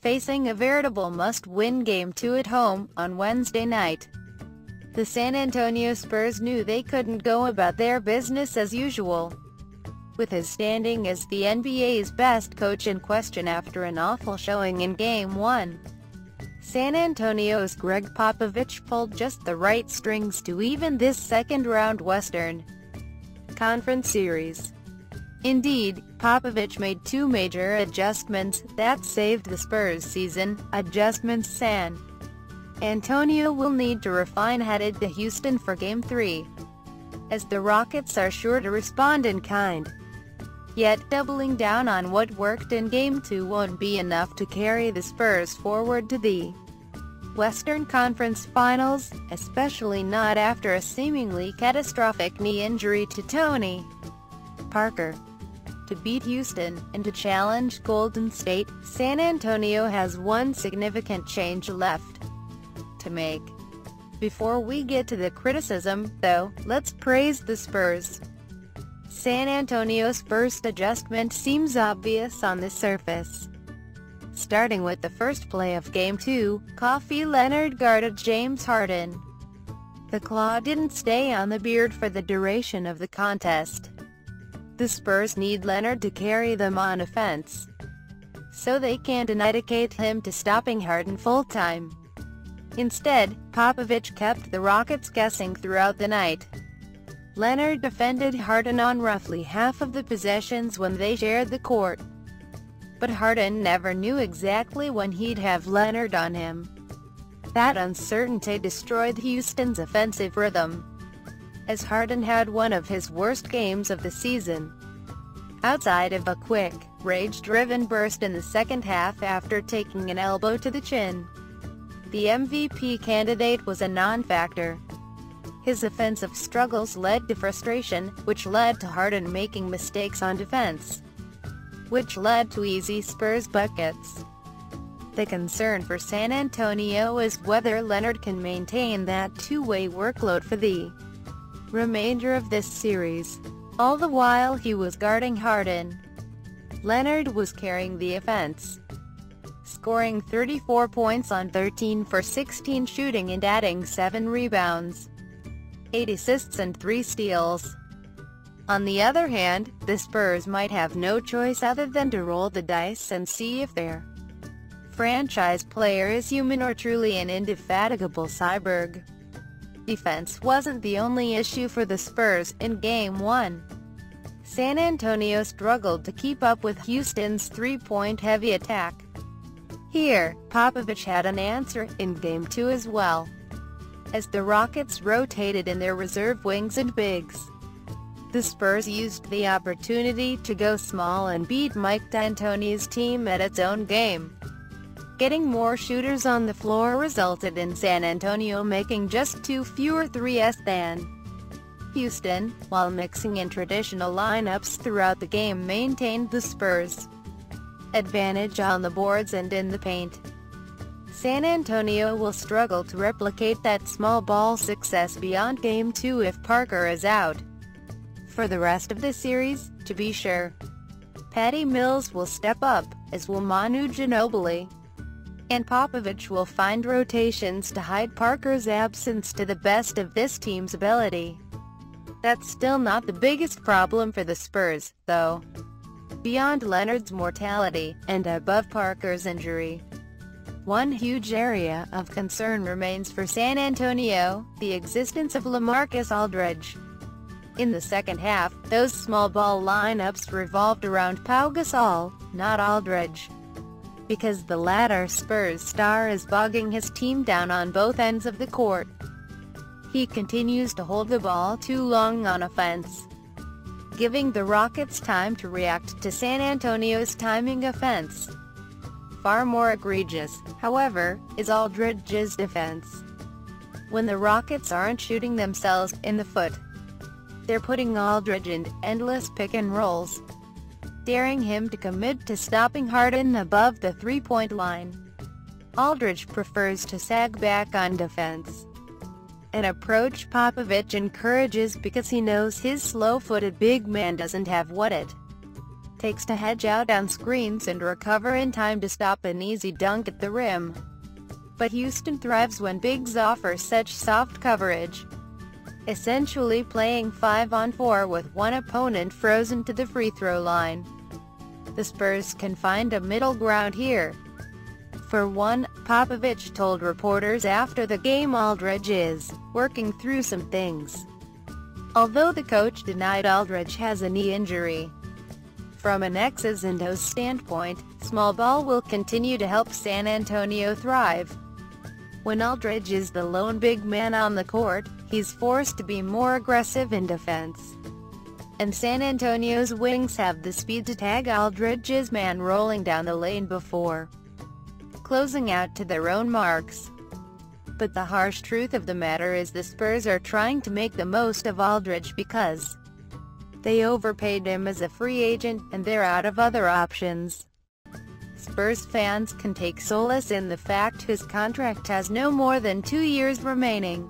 facing a veritable must-win Game 2 at home on Wednesday night. The San Antonio Spurs knew they couldn't go about their business as usual, with his standing as the NBA's best coach in question after an awful showing in Game 1. San Antonio's Greg Popovich pulled just the right strings to even this second-round Western Conference series. Indeed, Popovich made two major adjustments that saved the Spurs' season, adjustments San Antonio will need to refine headed to Houston for Game 3, as the Rockets are sure to respond in kind. Yet, doubling down on what worked in Game 2 won't be enough to carry the Spurs forward to the Western Conference Finals, especially not after a seemingly catastrophic knee injury to Tony Parker. To beat Houston, and to challenge Golden State, San Antonio has one significant change left to make. Before we get to the criticism, though, let's praise the Spurs. San Antonio's first adjustment seems obvious on the surface. Starting with the first play of Game 2, Kawhi Leonard guarded James Harden. The claw didn't stay on the beard for the duration of the contest. The Spurs need Leonard to carry them on offense, so they can't dedicate him to stopping Harden full-time. Instead, Popovich kept the Rockets guessing throughout the night. Leonard defended Harden on roughly half of the possessions when they shared the court, but Harden never knew exactly when he'd have Leonard on him. That uncertainty destroyed Houston's offensive rhythm, as Harden had one of his worst games of the season. Outside of a quick, rage-driven burst in the second half after taking an elbow to the chin, the MVP candidate was a non-factor. His offensive struggles led to frustration, which led to Harden making mistakes on defense, which led to easy Spurs buckets. The concern for San Antonio is whether Leonard can maintain that two-way workload for the remainder of this series. All the while he was guarding Harden, Leonard was carrying the offense, scoring 34 points on 13 for 16 shooting and adding 7 rebounds, 8 assists and 3 steals. On the other hand, the Spurs might have no choice other than to roll the dice and see if their franchise player is human or truly an indefatigable cyborg. Defense wasn't the only issue for the Spurs in Game 1. San Antonio struggled to keep up with Houston's three-point heavy attack. Here, Popovich had an answer in Game 2 as well, as the Rockets rotated in their reserve wings and bigs. The Spurs used the opportunity to go small and beat Mike D'Antoni's team at its own game. Getting more shooters on the floor resulted in San Antonio making just 2 fewer threes than Houston, while mixing in traditional lineups throughout the game maintained the Spurs' advantage on the boards and in the paint. San Antonio will struggle to replicate that small ball success beyond Game 2 if Parker is out for the rest of the series, to be sure. Patty Mills will step up, as will Manu Ginobili, and Popovich will find rotations to hide Parker's absence to the best of this team's ability. That's still not the biggest problem for the Spurs, though. Beyond Leonard's mortality, and above Parker's injury, one huge area of concern remains for San Antonio: the existence of LaMarcus Aldridge. In the second half, those small ball lineups revolved around Pau Gasol, not Aldridge, because the latter Spurs star is bogging his team down on both ends of the court. He continues to hold the ball too long on offense, giving the Rockets time to react to San Antonio's timing offense. Far more egregious, however, is Aldridge's defense. When the Rockets aren't shooting themselves in the foot, they're putting Aldridge in endless pick-and-rolls, daring him to commit to stopping Harden above the three-point line. Aldridge prefers to sag back on defense, an approach Popovich encourages because he knows his slow-footed big man doesn't have what it takes to hedge out on screens and recover in time to stop an easy dunk at the rim. But Houston thrives when bigs offer such soft coverage, essentially playing 5-on-4 with one opponent frozen to the free throw line. The Spurs can find a middle ground here. For one, Popovich told reporters after the game Aldridge is working through some things, although the coach denied Aldridge has a knee injury. From an X's and O's standpoint, small ball will continue to help San Antonio thrive. When Aldridge is the lone big man on the court, he's forced to be more aggressive in defense. And San Antonio's wings have the speed to tag Aldridge's man rolling down the lane before closing out to their own marks. But the harsh truth of the matter is the Spurs are trying to make the most of Aldridge because they overpaid him as a free agent, and they're out of other options. Spurs fans can take solace in the fact his contract has no more than 2 years remaining.